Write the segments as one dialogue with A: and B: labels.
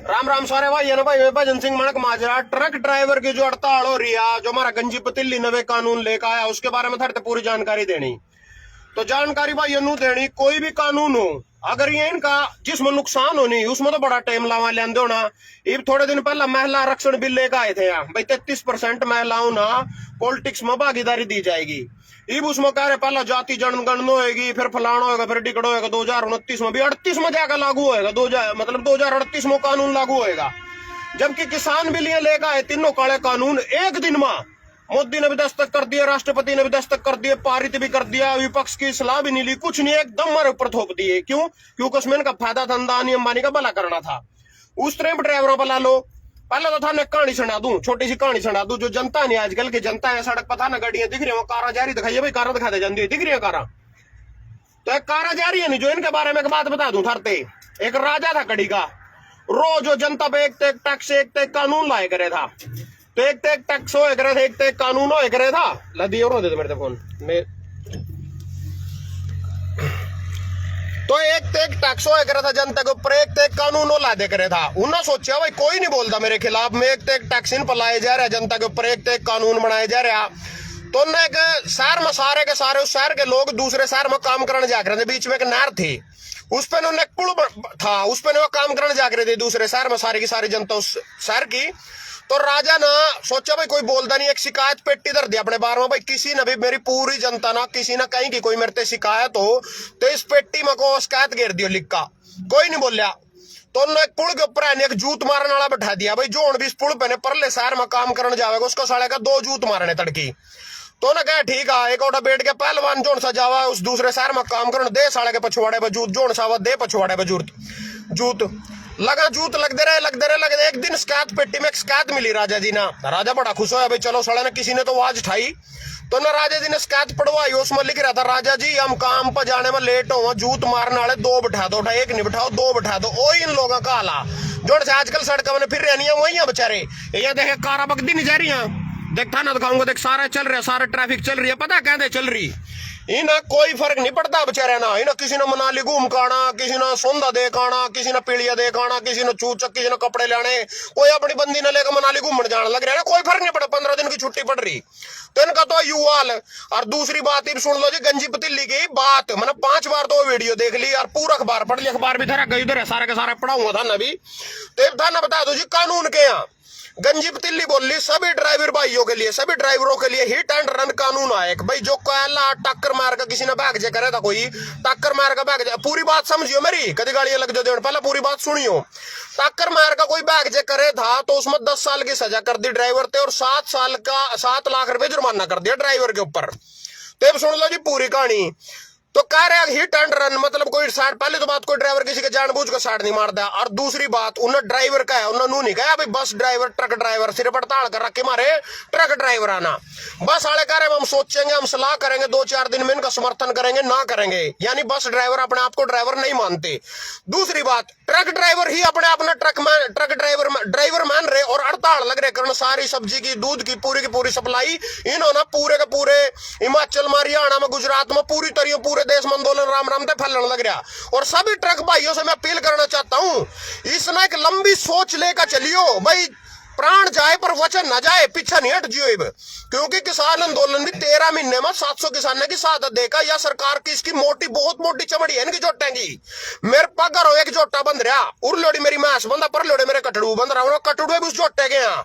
A: राम राम सारे भाई है ना भाई। मैं भजन सिंह मणक माजरा। ट्रक ड्राइवर की जो हड़ताल हो रही है, जो हमारा गंजी पतिल्ली नवे कानून लेकर आया, उसके बारे में थरते पूरी जानकारी देनी। तो जानकारी भाई यूं देनी, कोई भी कानून हो, अगर ये इनका जिसमें नुकसान हो नहीं, उसमें तो बड़ा टाइम लावा लेंदे होना। ये थोड़े दिन पहले महिला आरक्षण बिल लेकर आए थे यहाँ भाई, 33% महिलाओं ना पॉलिटिक्स में भागीदारी दी जाएगी। इब उसमें कह रहे पहला जाति जनगणना होगी, फिर फलाना होगा, फिर टिकट होगा 2029 में भी 38 में जाकर लागू होएगा। 2038 में कानून लागू होएगा। जबकि किसान बिल ये लेकर आए तीनों काले कानून एक दिन में। मोदी ने भी दस्तक कर दिया, राष्ट्रपति ने भी दस्तक कर दिए, पारित भी कर दिया, विपक्ष की सलाह भी नहीं ली, कुछ नहीं, एकदम हमारे ऊपर थोप दिए। क्यों? क्योंकि उसमें इनका फायदा था, अंदानी अंबानी का भला करना था। उस ट्रेन ड्राइवरों पर ला लो। पहले तो था मैं कहानी सुना दूं, छोटी सी कहानी सुना दूं। जो जनता नहीं, आजकल की जनता है, सड़क पर था ना, गाड़ियां दिख रही है, कारा जा रही, दिखाइए भाई, कारा दिखा दे जाती है, दिख रही है कारा। तो एक कारा जा रही है नहीं, जो इनके बारे में एक बात बता दूं थरते। एक राजा था कड़ी का, रोज जो जनता पे एक टैक्स एक कानून लाए करे था। तो एक टैक्स हो करे थे, एक कानून हो करे था। लदी और दे मेरे फोन में। तो एक टैक्स हो करे था जनता के ऊपर, एक कानून ला दे करे था। उन्होंने सोचा भाई कोई नहीं बोलता मेरे खिलाफ, में एक टैक्स इन पर लाए जा रहा है जनता के ऊपर, एक कानून बनाया जा रहा। तो उन्होंने एक शहर में सारे के सारे उस शहर के लोग दूसरे शहर में काम करने जा रहे थे। बीच में एक नहर थी, उस पर उन्होंने पुल था, उस पर वो काम करने जा रहे थे दूसरे शहर में, सारी की सारी जनता उस शहर की। तो राजा ना सोचा भाई कोई बोलता नहीं, एक शिकायत पेटी धर दिया अपने बारे में, भाई किसी ने भी, मेरी पूरी जनता ना किसी ना कहीं की कोई मेरे से शिकायत हो तो इस पेटी में को शिकायत घेर दियो लिख का। कोई नहीं बोलिया। तो उन्होंने एक पुल के ऊपर एक जूत मारने वाला बैठा दिया, भाई जो भी इस पुल पे परले शहर में काम करने जाएगा उसको साले का 2 जूत मारने तड़की। तो ना कहा ठीक है, एक और बैठ के पहलवान जोन सा जावा उस दूसरे शहर में काम करने दे, साले के पछवाड़े पे जूत जोन सा दे, पछवाड़े पे जूत लगा, जूत लगते रहे। एक दिन शिकायत पेटी में एक शिकायत मिली राजा जी ना। राजा बड़ा खुश होया, भाई चलो साले ने किसी ने तो आवाज उठाई। तो ना राजा जी ने शिकायत पढ़वाई, उसमें लिख रहा था, राजा जी हम काम पर जाने में लेट हो, जूत मारने वाले 2 बिठा दो, एक नहीं बिठाओ 2 बिठा दो। ओ इन लोगों का हाल जोड़ से आजकल सड़क में फिर रहनी है वही है बेचारे। ये देखे कारा बगदी नहीं जा रही है, देख था ना दिखाऊंगा, देख सारा चल रहा है, सारा ट्रैफिक चल रही है, पता कहते चल रही। इन्हें कोई फर्क नहीं पड़ता बेचारे ना। इन्हें किसी ने मनाली घूम के आना, किसी ने सोंदा देख आना, किसी ने पीलिया देख आना, किसी ने चूचक, किसी ने कपड़े लाने, कोई अपनी बंदी ने लेकर मनाली घूमने जाने लग रहा है ना, कोई फर्क नहीं पड़ा। 15 दिन की छुट्टी पड़ रही तो इनका तो युवाल। और दूसरी बात ही सुन लो जी, गंजी पतिल्ली की बात मैंने 5 बार तो वीडियो देख ली और पूरा अखबार पढ़ लिया, अखबार भी धरा गई उधर है, सारे के सारे पढ़ा हुआ था ना भी। तो था ना बता दो जी कानून के यहाँ गंजी पतिल्ली बोल ली सभी ड्राइवर भाइयों के लिए, सभी ड्राइवरों के लिए हिट एंड रन कानून आया। भाई जो कहला टक्कर मार का किसी ने भाग जे करे था, कोई टक्कर मार का भाग जाए, पूरी बात समझियो मेरी, कभी गाड़ियां लग जाओ, पहले पूरी बात सुनियो। टक्कर मार का कोई भाग जे करे था तो उसमें 10 साल की सजा कर दी ड्राइवर थे, और 7 लाख रुपए जुर्माना कर दिया ड्राइवर के ऊपर। तो अब सुन लो जी पूरी कहानी। तो कह रहे हिट एंड रन मतलब कोई साइड, पहले तो बात कोई ड्राइवर किसी के जानबूझ कर साइड नहीं मारता। और दूसरी बात उन्हें ड्राइवर का है, उन्होंने नहीं कहा भाई बस ड्राइवर ट्रक ड्राइवर सिर्फ हड़ताल कर रखे मारे ट्रक ड्राइवर आना। बस वाले कह रहे हम सोचेंगे, हम सलाह करेंगे, 2-4 दिन में इनका समर्थन करेंगे, ना करेंगे। यानी बस ड्राइवर अपने आप को ड्राइवर नहीं मानते। दूसरी बात ट्रक ड्राइवर ही अपने आप ट्रक ड्राइवर मान रहे और हड़ताल लग रहे कारण सारी सब्जी की, दूध की पूरी सप्लाई इन्होंने पूरे के पूरे हिमाचल में, हरियाणा में, गुजरात में पूरी तरह पूरे देश में आंदोलन राम राम ते फैलने लग रहा। और सभी ट्रक भाइयों से मैं अपील करना चाहता हूं, इसने एक लंबी सोच लेकर चलियो भाई, प्राण जाए पर वचन न जाए, पीछा नहीं हट जियो। क्योंकि किसान आंदोलन भी 13 महीने में 700 किसानों की शहादत देखा, या सरकार की इसकी मोटी बहुत मोटी चमड़ी है इनकी जोटेंगी। मेरे पगर एक जोटा बंद रहा, उर लोड़ी मेरी मैस बंदा, पर लोड़ी मेरे कटड़ू बंद रहा, कटड़ू भी उस जोटे के यहाँ।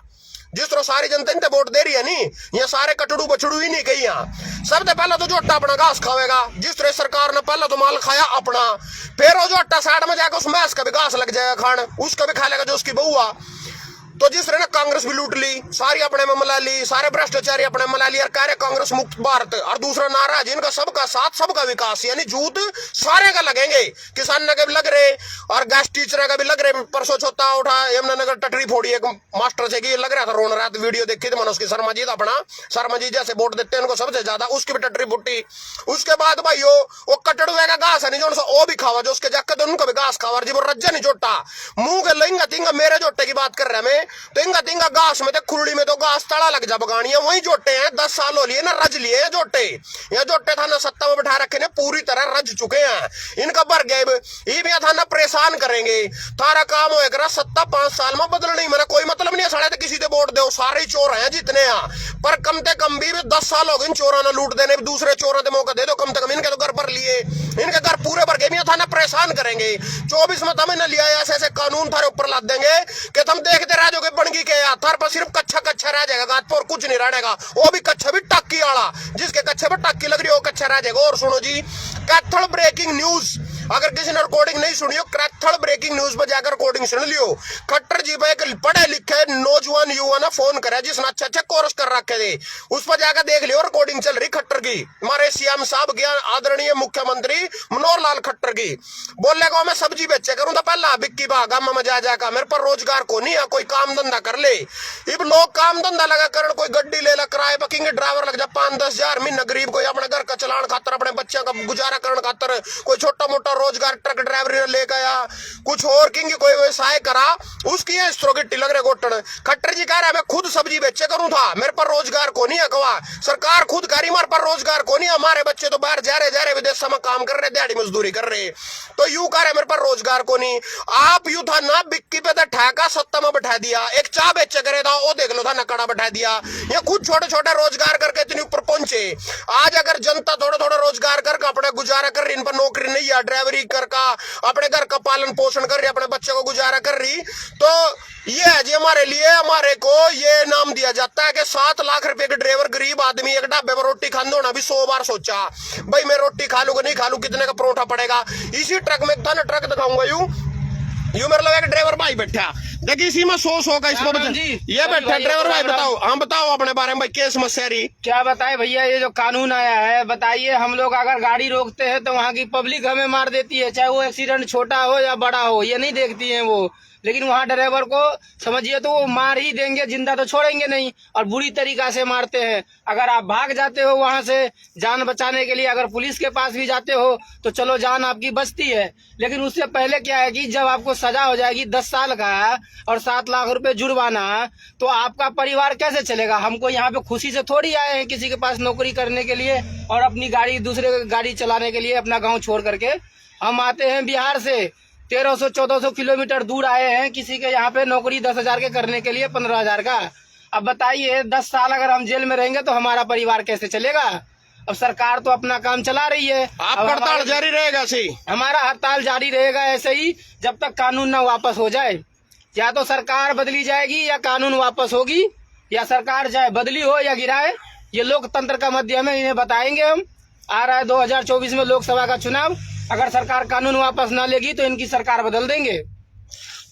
A: जिस तरह सारी जनता इनते वोट दे रही है नी, ये सारे कटड़ू बछड़ू ही नहीं कही यहाँ। सबसे पहले तो जोटा अपना घास खावेगा, जिस तरह सरकार ने पहले तो माल खाया अपना, फिर वो जोटा साइड में जाकर उस मैस का भी घास लग जाएगा खान, उसका भी खा लेगा जो उसकी बहू। तो जिस तरह कांग्रेस भी लूट ली, सारी अपने में मला ली, सारे भ्रष्टाचारी अपने में मला ली, और कार्य कांग्रेस मुक्त भारत। और दूसरा नारा जिनका सबका साथ सबका विकास, यानी जूत सारे का लगेंगे, किसान के भी लग रहे और गैस टीचर का भी लग रहे। परसों छोटा उठा यमुनानगर टटरी फोड़ी एक मास्टर से की लग रहा था रोना, रात वीडियो देखी थी मैंने उसकी, शर्मा जी अपना, शर्मा जी जैसे वोट देते हैं उनको सबसे ज्यादा, उसकी भी टटरी फुटी। उसके बाद भाई वो कटड़ुए का घास है नहीं जो वो भी खावा, जो उसके जाकर तो उनको भी घास खावा, जी वो रज्जा नहीं जोटा मुंह के लेंगा तींगा। मेरे जोटे की बात कर रहे हैं, तो इनका तिंगा घास में तो खुरड़ी में तो घास तड़ा लग जा बगानिया वही जोटे हैं। 10 साल हो लिए ना रज लिए हैं जोटे। ये जोटे थाना सत्ता में बैठा रखे ने पूरी तरह रज चुके हैं। इनका भर गए ये भी थाना परेशान करेंगे। थारा काम होएगा सत्ता 5 साल में बदल नहीं मेरा कोई मतलब नहीं है। साढ़े तो किसी से वोट दो सारे चोर हैं जितने हैं। पर कम से कम भी 10 साल हो गए चोरों ने लूट देने। दूसरे चोरों ने मौका दे दो कम से कम। इनके तो घर पर लिए इनके घर पूरे भर गए थाना परेशान करेंगे। 24 में तमें न लिया ऐसे ऐसे कानून थारे ऊपर लाद देंगे कि तुम देखते रह जाओगे बनगी के थार पर सिर्फ कच्चा कच्चा रह जाएगा गात पर कुछ नहीं रहेगा। वो भी कच्चा भी टक्की वाला जिसके कच्चे पर टक्की लग रही है वो कच्चा रह जाएगा। और सुनो जी कैथल ब्रेकिंग न्यूज अगर किसी ने रिकॉर्डिंग नहीं सुनी हो कैथल ब्रेकिंग न्यूज पर जाकर रिकॉर्डिंग सुन लियो। खट्टर जी पे एक पढ़े लिखे नौजवान युवा ने फोन करे जिसने अच्छे अच्छे कोर्स कर रखे थे उस पर जाकर देख लियो रिकॉर्डिंग चल रही खट्टर की। हमारे सीएम साहब ज्ञान आदरणीय मुख्यमंत्री मनोहर लाल खट्टर की बोलने को मैं सब्जी बेचे करूं तो पहला बिक्की भागा में मजा जाकर मेरे पर रोजगार को नहीं है कोई काम धंधा कर ले। इब लोग काम धंधा लगा कर कोई गड्डी ले ला किराए बकिंग ड्राइवर लग जा 5-10 हजार महीना गरीब कोई अपने घर का चलान खातर अपने बच्चों का गुजारा करने खातर कोई छोटा मोटा रोजगार ट्रक ड्राइवर ले गया कुछ और किंग कोई व्यवसाय करा उसकी गिट्टी लग रहे गोटन। खट्टर जी कह रहा है मैं खुद सब्जी बेचे करूं था मेरे पर रोजगार को नहीं है कवा सरकार खुद करी हमारे पर रोजगार को नहीं। हमारे बच्चे तो बाहर जा रहे विदेश में काम कर रहे दिहाड़ी मजदूरी कर रहे तो यू कह रहे मेरे पर रोजगार को नहीं। आप यू था ना बिक्की पे ठेका सत्ता में बैठा दिया एक चाय बेचे करे था वो देख लो था नकड़ा बैठा दिया। ये खुद छोटे छोटे रोजगार करके इतनी ऊपर पहुंचे। आज अगर जनता थोड़ा थोड़ा रोजगार करके अपना गुजारा कर रही इन पर नौकरी नहीं है ड्राइवरी कर अपने घर का पालन पोषण कर रही अपने बच्चे को गुजारा कर रही तो ये है जी हमारे लिए हमारे को ये नाम दिया जाता है कि 7 लाख रुपए के ड्राइवर गरीब आदमी एक ढाबे पर रोटी खाने होना भी 100 बार सोचा भाई मैं रोटी खा लूंगा नहीं खा लू कितने का परोठा पड़ेगा। इसी ट्रक में था ना ट्रक दिखाऊंगा यू मेरे लोग एक ड्राइवर भाई बैठा देखिए इसी में 100 का इसको ये बैठा ड्राइवर भाई बताओ हम बताओ अपने बारे में भाई क्या समस्या रही
B: क्या बताए भैया। ये जो कानून आया है बताइए हम लोग अगर गाड़ी रोकते हैं तो वहाँ की पब्लिक हमें मार देती है चाहे वो एक्सीडेंट छोटा हो या बड़ा हो ये नहीं देखती है वो। लेकिन वहाँ ड्राइवर को समझिए तो वो मार ही देंगे जिंदा तो छोड़ेंगे नहीं और बुरी तरीका से मारते हैं। अगर आप भाग जाते हो वहाँ से जान बचाने के लिए अगर पुलिस के पास भी जाते हो तो चलो जान आपकी बचती है। लेकिन उससे पहले क्या है कि जब आपको सजा हो जाएगी 10 साल का और 7 लाख रुपए जुर्माना तो आपका परिवार कैसे चलेगा। हमको यहाँ पे खुशी से थोड़ी आए हैं किसी के पास नौकरी करने के लिए और अपनी गाड़ी दूसरे गाड़ी चलाने के लिए अपना गाँव छोड़ करके। हम आते हैं बिहार से 1300-1400 किलोमीटर दूर आए हैं किसी के यहाँ पे नौकरी 10,000 के करने के लिए 15,000 का। अब बताइए 10 साल अगर हम जेल में रहेंगे तो हमारा परिवार कैसे चलेगा। अब सरकार तो अपना काम चला रही है
A: आप हड़ताल जारी रहेगा सी
B: हमारा हड़ताल जारी रहेगा ऐसे ही जब तक कानून ना वापस हो जाए। या तो सरकार बदली जाएगी या कानून वापस होगी या सरकार चाहे बदली हो या गिराए ये लोकतंत्र का माध्यम है इन्हें बताएंगे हम। आ रहा है 2024 में लोकसभा का चुनाव अगर सरकार कानून वापस ना लेगी तो इनकी सरकार बदल देंगे।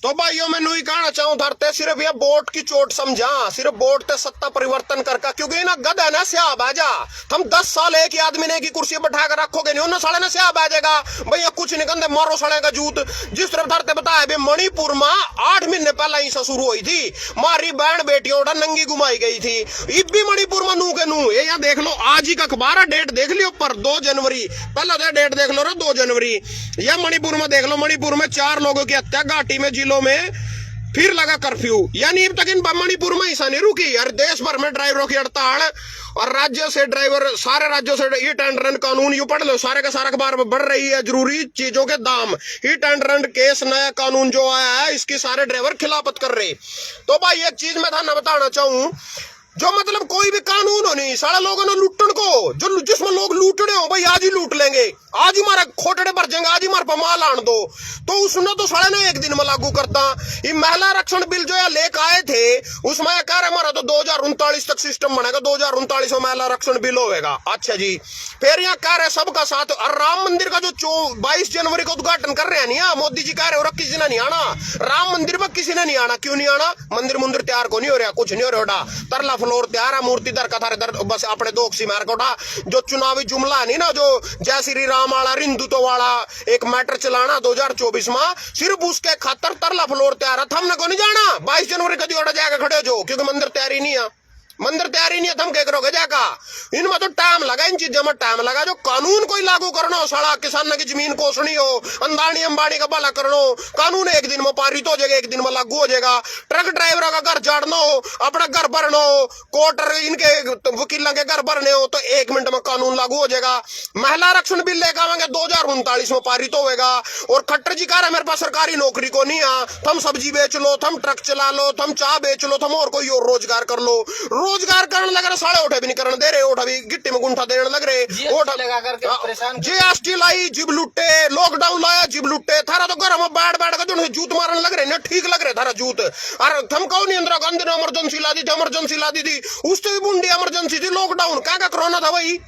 A: तो भाइयों मैं नहीं कहना चाहूं धरते सिर्फ ये वोट की चोट समझा सिर्फ वोट ते सत्ता परिवर्तन करका क्योंकि ना गद है ना स्याह बाजा हम 10 साल एक ही आदमी ने की कुर्सी बैठा कर रखोगे नहीं उन्हें साले ना स्याह बाजेगा भैया कुछ नहीं कंधे मारो साले का जूत। जिस तरफ धरते बताया भी मणिपुर में 8 महीने पहले ही शुरू हुई थी मारी बहन बेटियों नंगी घुमाई गई थी। इब भी मणिपुर में नू के नू ये यहाँ देख लो आज ही का अखबार डेट देख लियो पर 2 जनवरी पहला डेट देख लो 2 जनवरी। यह मणिपुर में देख लो मणिपुर में 4 लोगों की हत्या घाटी में में फिर लगा कर्फ्यू यानी अब तक इन मणिपुर में ऐसा नहीं रुकी। हर देश भर में ड्राइवरों की हड़ताल और राज्य से ड्राइवर सारे राज्यों से हिट एंड रन कानून यू पढ़ लो सारे का सारा अखबार में बढ़ रही है जरूरी चीजों के दाम। हिट एंड रन केस नया कानून जो आया है इसकी सारे ड्राइवर खिलाफत कर रहे। तो भाई एक चीज मैं था ना बताना चाहूं जो मतलब कोई भी कानून हो नहीं सारे लोगों ने लूटन को जो जिसमें लोग लूटने हो भाई आज ही लूट लेंगे आज ही हमारा खोटड़े भर जाएंगे आज ही हमारे माल आन दो तो उसने तो साढ़े ने एक दिन में लागू करता। ये महिला आरक्षण बिल जो है लेकर आए थे उसमें कह रहे हमारा तो 2039 तक सिस्टम बनेगा 2039 में महिला आरक्षण बिल होगा। अच्छा जी फिर यहाँ कह रहे सबका साथ और राम मंदिर का जो 22 जनवरी को उद्घाटन कर रहे हैं नहीं मोदी जी कह रहे हो किसी ने नहीं आना राम मंदिर पर किसी ने नहीं आना क्यों नहीं आना मंदिर तैयार को नहीं हो रहा कुछ नहीं हो रहा तरला फ्लोर तैयार है मूर्ति दर का दर बस अपने दोक्षी मार कोटा जो चुनावी जुमला नहीं ना जो जय श्री राम वाला हिंदुत्व वाला एक मैटर चलाना 2024 में सिर्फ उसके खातर तरला फ्लोर तैयार है हमने को नहीं जाना 22 जनवरी का दियोड़ा जाकर खड़े हो जो क्योंकि मंदिर तैयारी नहीं है मंदिर तैयारी नहीं है, तुम क्या करोगे जाका? इनमें तो टाइम लगा, इन चीजों में टाइम लगा। जो कानून कोई लागू करना हो, साला किसान की जमीन कोसनी हो, अंबानी अंबानी का भला करना हो, कानून एक दिन में पारित हो जाएगा, एक दिन में लागू हो जाएगा। ट्रक ड्राइवरों का घर झाड़ना हो, अपना घर भरना हो, कोर्ट इनके वकीलों के घर भरने हो, तो 1 मिनट में कानून लागू हो जाएगा। महिला आरक्षण बिल लेकर आवेंगे 2039 में पारित होगा। और खट्टर जी कह रहे मेरे पास सरकारी नौकरी को नहीं आ, तुम सब्जी बेच लो, तुम ट्रक चला लो, तुम चाय बेच लो, तुम और कोई और रोजगार कर लो। रोजगार करने लग रहे, साढ़े उठे भी नहीं करने दे रहे, उठा भी गिट्टी में गुंठा देने लग रहे। जीएसटी लाई जिब लुट्टे, लॉकडाउन लाया जिब लुट्टे, थारा तो घर में बैठ बैठ कर जो जूत मारने लग रहे ना, ठीक लग रहे थारा जूत। और तुम कहो नहीं इंदिरा गांधी ने इमरजेंसी ला दी थी, इमरजेंसी ला दी थी, उससे भी बूंदी इमरजेंसी थी। लॉकडाउन क्या का कोरोना था भाई,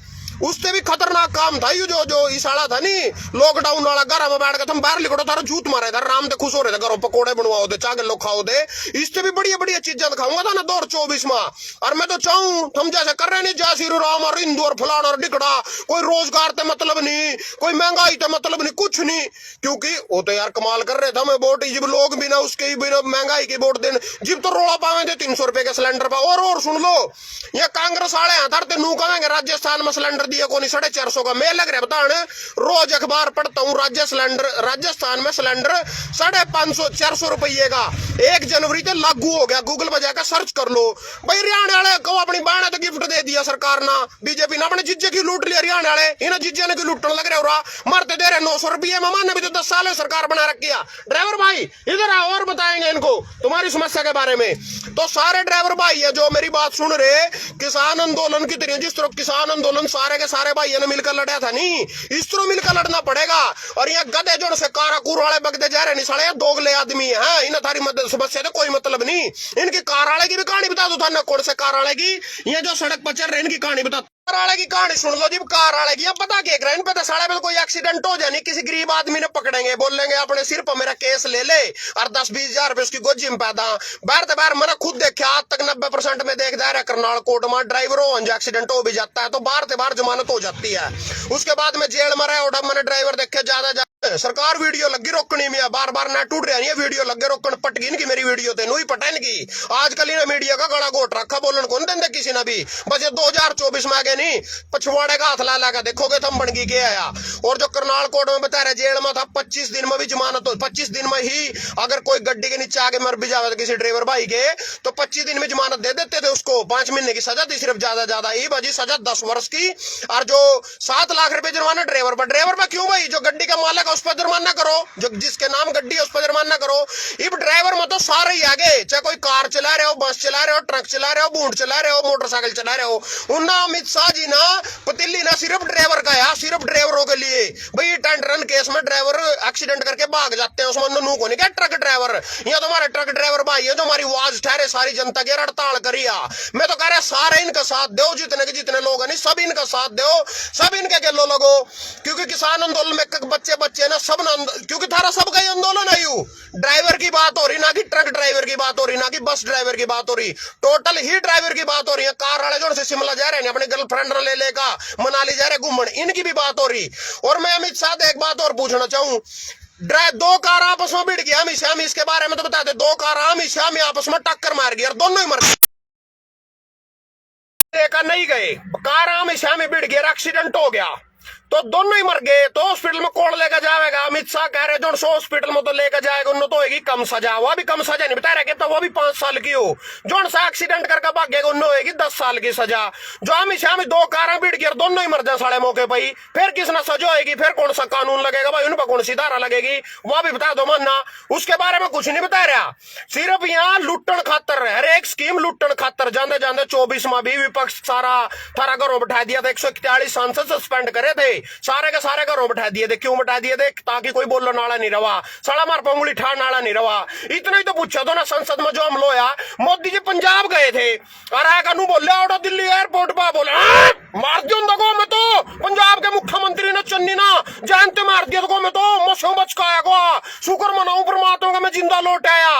A: उससे भी खतरनाक काम था ये जो इशाड़ा था नहीं लॉकडाउन वाला। घर में बैठ के तुम बाहर लिखो, थारा जूत मारे था, राम दे खुश हो रहे थे, घरों पकोड़े बनवाओ दे, चागल लो खाओ दे। इससे भी बढ़िया बढ़िया चीजें दिखाऊंगा था ना 2024 में। और मैं तो चाहूं तुम जैसे कर रहे नहीं, जय श्री राम और हिंदू और फलाना और डिकड़ा, कोई रोजगार ते मतलब नहीं, कोई महंगाई ते मतलब नहीं, कुछ नहीं। क्योंकि वो तो यार कमाल कर रहे थे, हमें वोट जब लोग बिना उसके बिना महंगाई की वोट देने, जब तो रोड़ा पावे थे 300 रुपए के सिलेंडर पर। और सुन लो, ये कांग्रेस वाले धरते नू कहेंगे राजस्थान में सिलेंडर दिया को नहीं 450 का। मैं लग रहा बताने, रोज अखबार पढ़ता हूँ, राजस्थान में सिलेंडर 550-400 रुपये का 1 जनवरी से लागू हो गया। गूगल पर जाकर सर्च कर लो भाई। हरियाणा वाले को अपनी बहन तो गिफ्ट दे दिया सरकार ना, बीजेपी ने अपने जीजे की लूट लिया। हरियाणा वाले इन जीजे ने की लूटने लग रहे हो, मरते दे रहे 900 रुपये में। माने भी तो 10 साल सरकार बना रखी है। ड्राइवर भाई इधर आओ और बताएंगे इनको तुम्हारी समस्या के बारे में। तो सारे ड्राइवर भाई है जो मेरी बात सुन रहे, किसान आंदोलन की तरह जिस तरह किसान आंदोलन सारे के सारे भाई ने मिलकर लड़ा था नहीं, इस तरह मिलकर लड़ना पड़ेगा। और ये गधे जो से काराकूर वाले बगदे जा रहे नहीं, साले दोगले आदमी है, इन थारी मदद समस्या तो कोई मतलब नहीं। इनकी कार वाले की भी कहानी बता दो था, कौन से कार वाले की, ये जो सड़क पर चल रहे इनकी कहानी बता। कार वाले की कहानी सुन लो जी। कार वाले की अब पता क्या कर इन पे, साले में कोई एक्सीडेंट हो जाए नहीं, किसी गरीब आदमी ने पकड़ेंगे, बोलेंगे अपने सिर पर मेरा केस ले ले और 10-20 हजार रुपए उसकी गोजी में पैदा। बाहर मैंने खुद देखा, आज तक 90% में देख जा रहा करनाल कोर्ट में ड्राइवर हो एक्सीडेंट हो भी जाता है तो बाहर जमानत हो जाती है। उसके बाद में जेल में रहे और मैंने ड्राइवर देखे ज्यादा सरकार वीडियो लगी रोकनी में, बार ना टूट रही है वीडियो लगे रोकन पटगी इनकी मेरी वीडियो थे नुई पटन की। आजकल इन्हें मीडिया का गला घोट रखा, बोलन कौन देंगे किसी ने भी। बस ये 2024 में आगे नहीं, पछवाड़े का हाथ ला कर देखोगे तुम बनगी के आया। और जो करनाल कोर्ट में बता रहे जेल में था 25 दिन में भी जमानत हो, 25 दिन में ही अगर कोई गड्डी के नीचे आगे मर भी जावे किसी ड्राइवर भाई के तो 25 दिन में जमानत दे देते थे उसको। 5 महीने की सजा थी सिर्फ, ज्यादा ये बाजी सजा 10 वर्ष की। और जो 7 लाख रुपए जुर्माना ड्राइवर पर क्यों भाई, जो गड्डी का मालिक है उस पर जुर्माना करो, जो जिसके नाम गड्डी है उस पर जुर्माना करो। इब ड्राइवर में तो सारे ही आगे, चाहे कोई कार चला रहे हो, बस चला रहे हो, ट्रक चला रहे हो, बूट चला रहे हो, मोटरसाइकिल चला रहे हो। उन्ना अमित शाह जी ना पतिल्ली ना सिर्फ ड्राइवर का है, सिर्फ ड्राइवरों के लिए भाई। टेंट रन केस में ड्राइवर एक्सीडेंट करके भाग जाते हैं, उसमें नू को नहीं क्या ट्रक ड्राइवर। ये तो हमारे ट्रक ड्राइवर भाई है जो हमारी आवाज ठहरे सारी जनता की हड़ताल करिया। मैं तो कह रहा सारे इनका साथ दो, जितने लोग नहीं सब इनका साथ दो, सब इनके गेलो लगो। क्योंकि किसान आंदोलन में बच्चे ना सब ना, क्योंकि थारा सब का ही आंदोलन है। यू ड्राइवर की बात हो रही ना कि ट्रक ड्राइवर की बात हो रही, ना कि बस ड्राइवर की बात हो रही, टोटल ही ड्राइवर की बात हो रही है। कार वाले जो से शिमला जा रहे हैं अपने गर्लफ्रेंड ले लेगा, मनाली जा रहे घूमन, इनकी भी बात हो रही। और मैं अमित शाह से एक बात और पूछना चाहूं, 2 कार आपस में भिड़ गया, हम इसके बारे में तो बता दे। 2 कार आपस में टक्कर मार गई और दोनों ही मर गए, नहीं गए। कार हमेशा में भिड़ गया, एक्सीडेंट हो गया तो दोनों ही मर गए। तो हॉस्पिटल में कौन लेकर जाएगा? अमित शाह कह रहे जो हॉस्पिटल में तो लेकर जाएगा उन्होंने तो होगी कम सजा। वो भी कम सजा नहीं बता रहे तो वो भी 5 साल की हो। जो सा एक्सीडेंट करके भागेगा उन्होंने होगी 10 साल की सजा। जो हमेशा में 2 कारें भिड़ गई और दोनों ही मर जाए साले मौके पर ही, फिर किसना सजा होगी? फिर कौन सा कानून लगेगा भाई? उन पर कौन सी धारा लगेगी वो भी बता दो मानना। उसके बारे में कुछ नहीं बता रहा, सिर्फ यहाँ लुटन खातर, हर एक स्कीम लुटन खातर। जाते 24 में भी विपक्ष सारा थारा घरों बैठा दिया था, 141 सांसद सस्पेंड करे थे, सारे के सारे घरों बैठा दिए थे। क्यों बैठा दिए थे? ताकि कोई बोलने वाला नहीं रहा, साला मार पर उंगली ठाड़ने वाला नहीं रहा। इतना ही तो पूछा दो ना संसद में जो हम लोया मोदी जी पंजाब गए थे और आया बोले और दिल्ली एयरपोर्ट पर बोले मार दियो दगो में तो पंजाब के मुख्यमंत्री ने चन्नी ना जानते मार दिया दगो में तो मसो बचकाया गो। शुक्र मनाऊं परमात्मा का मैं जिंदा लौट आया।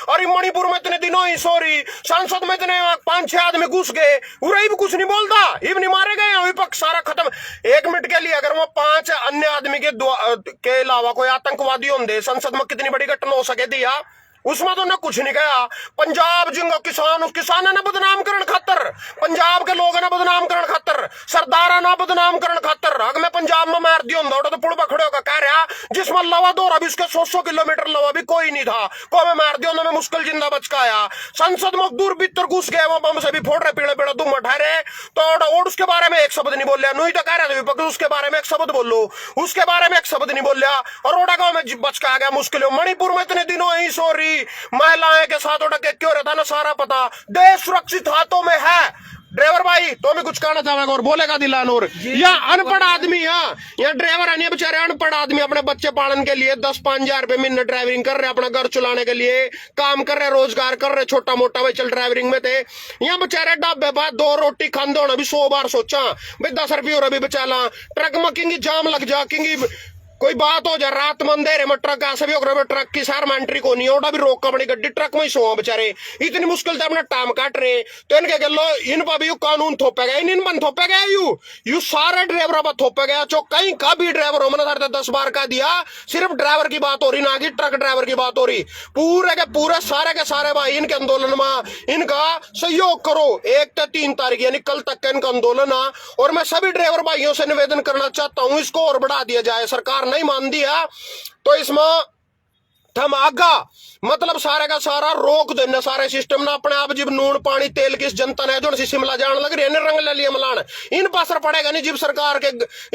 A: और मणिपुर में इतने दिनों ही सॉरी संसद में इतने 5-6 आदमी घुस गए, उरे भी कुछ नहीं बोलता, इब नहीं मारे गए, विपक्ष सारा खत्म। 1 मिनट के लिए अगर वो 5 अन्य आदमी के अलावा कोई आतंकवादी होंगे संसद में कितनी बड़ी घटना हो सके थी यार। उसमें तो ना कुछ नहीं कहा। पंजाब जिंगा किसान, उस किसान ने बदनाम करन खातर, पंजाब के लोग ने बदनाम करन खातर, सरदारा ना बदनाम करन खातर अगर मैं पंजाब में मार दियो तो पुल पर खड़े होकर कह रहा जिसमें लवा दौरा भी उसके 100 किलोमीटर लवा भी कोई नहीं था, को मैं मार दियो मैं मुश्किल जिंदा बच का आया। संसद मजदूर भीतर घुस गए, वो बम से भी फोड़ रहे, पीड़े पीड़े दुम ठहरे तो और उसके बारे में एक शब्द नहीं बोलिया। नहीं तो कह रहे थे विपक्ष उसके बारे में एक शब्द बोलो, उसके बारे में एक शब्द नहीं बोलिया। और ओडा गांव में बच का आ गया मुश्किल। मणिपुर में इतने दिनों ही सॉरी महिलाएं के साथ ओडा के क्यों रहता ना सारा पता। देश सुरक्षित हाथों में है। ड्राइवर भाई तो भी कुछ कहना चाहेगा और बोलेगा दिलान और या अनपढ़ आदमी या ड्राइवर है बेचारे अनपढ़ आदमी अपने बच्चे पालन के लिए 10-5 हजार रुपए महीने ड्राइविंग कर रहे, अपना घर चलाने के लिए काम कर रहे, रोजगार कर रहे, छोटा मोटा भाई चल ड्राइविंग में थे। यहाँ बेचारे ढाबे पर 2 रोटी खाते होना भी 100 बार सोचा भाई 10 रुपये और अभी बचा ला। ट्रक में किंगी जाम लग जा, किंगी कोई बात हो जा, रात में अंधेरे में ट्रक ऐसे भी होकर ट्रक की सार एंट्री को नहीं ओटा भी रोक का बड़ी गड्डी ट्रक में ही सो बेचारे इतनी मुश्किल से अपना टाइम काट रहे। तो इनके गलो इन पर भी कानून थोपे गया, इन बन थोपे गया यू सारे ड्राइवरों पर थोपे गया। जो कहीं का भी ड्राइवर हो मैंने 10 बार का दिया, सिर्फ ड्राइवर की बात हो रही ना कि ट्रक ड्राइवर की बात हो रही। पूरे के सारे भाई इनके आंदोलन में इनका सहयोग करो। 1 से 3 तारीख यानी कल तक का इनका आंदोलन है। और मैं सभी ड्राइवर भाइयों से निवेदन करना चाहता हूं इसको और बढ़ा दिया जाए। सरकार नहीं मान दिया तो इसमें हम आगा मतलब सारे का सारा रोक देने सारे सिस्टम ना अपने आप जिब नून पानी तेल किस जनता ने जो शिमला जान लग रही है रंग ले लिया मलान इन पर असर पड़ेगा नहीं। जिब सरकार के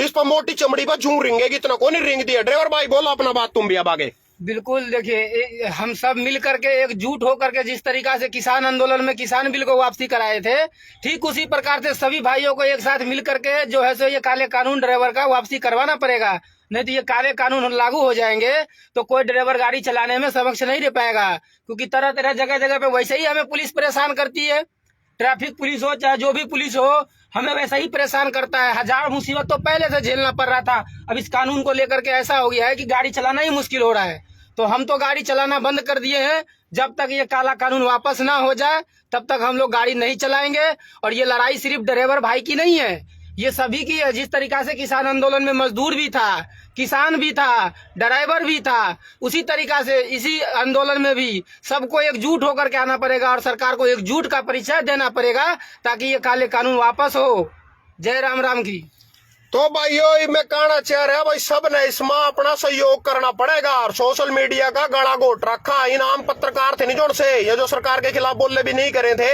A: इस पर मोटी चमड़ी पर झूम रिंगेगी इतना को नहीं रिंग दिया। ड्राइवर भाई बोलो अपना बात तुम भी अब आगे।
B: बिल्कुल देखिए हम सब मिल करके एकजुट होकर के जिस तरीका से किसान आंदोलन में किसान बिल को वापसी कराए थे, ठीक उसी प्रकार से सभी भाइयों को एक साथ मिल करके जो है सो ये काले कानून ड्राइवर का वापसी करवाना पड़ेगा। नहीं तो ये काले कानून लागू हो जाएंगे तो कोई ड्राइवर गाड़ी चलाने में सक्षम नहीं रह पाएगा। क्योंकि तरह तरह जगह जगह पे वैसे ही हमें पुलिस परेशान करती है, ट्रैफिक पुलिस हो चाहे जो भी पुलिस हो हमें वैसा ही परेशान करता है। हजार मुसीबत तो पहले से झेलना पड़ रहा था, अब इस कानून को लेकर के ऐसा हो गया है कि गाड़ी चलाना ही मुश्किल हो रहा है। तो हम तो गाड़ी चलाना बंद कर दिए हैं। जब तक ये काला कानून वापस ना हो जाए तब तक हम लोग गाड़ी नहीं चलाएंगे। और ये लड़ाई सिर्फ ड्राइवर भाई की नहीं है, ये सभी की है। जिस तरीका से किसान आंदोलन में मजदूर भी था, किसान भी था, ड्राइवर भी था, उसी तरीका से इसी आंदोलन में भी सबको एकजुट होकर के आना पड़ेगा और सरकार को एकजुट का परिचय देना पड़ेगा ताकि ये काले कानून वापस हो। जय राम राम की।
A: तो भाइयों मैं कहना चाह रहा भाई सब ने इसमें अपना सहयोग करना पड़ेगा। और सोशल मीडिया का गला घोट रखा इन आम पत्रकार थे निजोड़ से ये जो सरकार के खिलाफ बोलने भी नहीं करे थे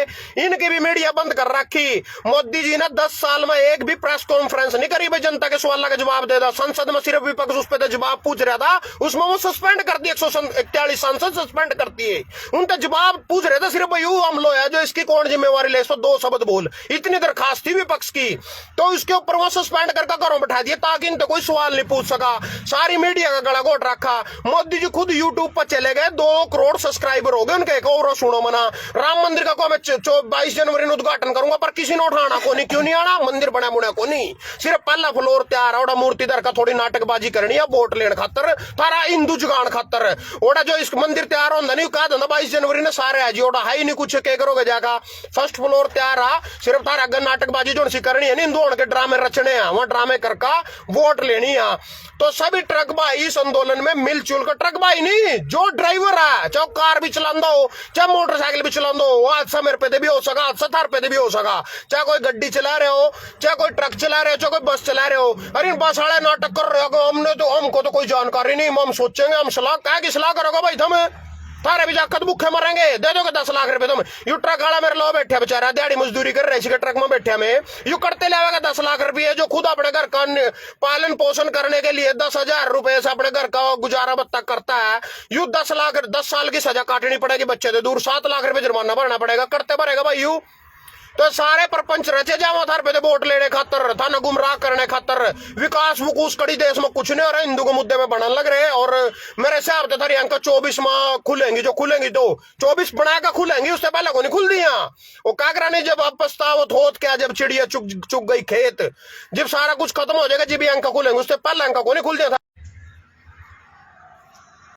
A: इनकी भी मीडिया बंद कर रखी। मोदी जी ने 10 साल में एक भी प्रेस कॉन्फ्रेंस नहीं करी भाई जनता के सवाल का जवाब दे दा। संसद में सिर्फ विपक्ष उस पर जवाब पूछ रहा था, उसमें वो सस्पेंड कर दिया। 141 सांसद सस्पेंड करती है, उनका जवाब पूछ रहे थे सिर्फ यू हमलो है जो इसकी कौन जिम्मेवारी ले। 2 शब्द बोल इतनी दरखास्त थी विपक्ष की तो इसके ऊपर वो सस्पेंड कर घरों बैठा दिया ताकि इन तो कोई सवाल नहीं पूछ सका। सारी मीडिया का गला घोट रखा। मोदी जी खुद यूट्यूब पर चले गए, 2 करोड़ सब्सक्राइबर हो गए उनके। एक और सुनो मना राम मंदिर का को मैं 22 जनवरी में उद्घाटन करूंगा पर किसी ने उठाना को नहीं। क्यों नहीं आना? मंदिर बना बुना को नहीं, सिर्फ पहला फ्लोर तैयार है। मूर्ति दर का थोड़ी नाटकबाजी करनी है वोट लेने खातर थारा हिंदू जुगान खातर। ओडा जो इस मंदिर तैयार होता नहीं कहा था 22 जनवरी ने सारे है जी ओडा है ही नहीं कुछ के करोगे जाका। फर्स्ट फ्लोर तैयार है, सिर्फ तारा अगर नाटकबाजी जो करनी है हिंदू के ड्रामे रचने हैं वहां ड्रामे करके वोट लेनी है। तो सभी ट्रक भाई इस आंदोलन में मिलजुल कर, ट्रक भाई नहीं जो ड्राइवर है चाहे कार भी चलांदा हो चाहे मोटरसाइकिल भी चलांदा हो, हादसा मेरे पे भी हो सका, हादसा थार पे भी हो सका। चाहे कोई गड्डी चला रहे हो, चाहे कोई ट्रक चला रहे हो, चाहे कोई बस चला रहे हो। अरे बस वाले नाटक कर रहे हो हमको तो कोई जानकारी नहीं, हम सोचेंगे हम सलाह क्या की सलाह करोगे भाई तुम थारे भी जाकर भूखे मरेंगे। दे दोगे 10 लाख रुपए तुम। यू ट्रक वाला मेरे लो बैठा बेचारा दिहाड़ी मजदूरी कर रहे ट्रक में बैठे में यू करते लेगा 10 लाख रुपये जो खुद अपने घर का पालन पोषण करने के लिए 10,000 रुपए से अपने घर का गुजारा बत्ता करता है। यू 10 साल की सजा काटनी पड़ेगी बच्चे से दूर, 7 लाख रुपए जुर्माना भरना पड़ेगा। करते भरेगा भाई यू तो सारे प्रपंच रचे जाओ थार पे वोट लेने खातर था न गुमराह करने खातर। विकास वकूस कड़ी देश में कुछ नहीं हो रहा, हिंदू के मुद्दे में बनने लग रहे। और मेरे हिसाब से थारी अंक 24 में खुलेंगी, जो खुलेंगी तो 24 बनाकर खुलेंगी, उससे पहले को नहीं खुल दिया। वो कागरा नहीं जब पछतावत होत क्या जब चिड़िया चुग गई खेत, जब सारा कुछ खत्म हो जाएगा जब अंक खुलेंगे, उससे पहले अंक को नहीं खुल दिया था।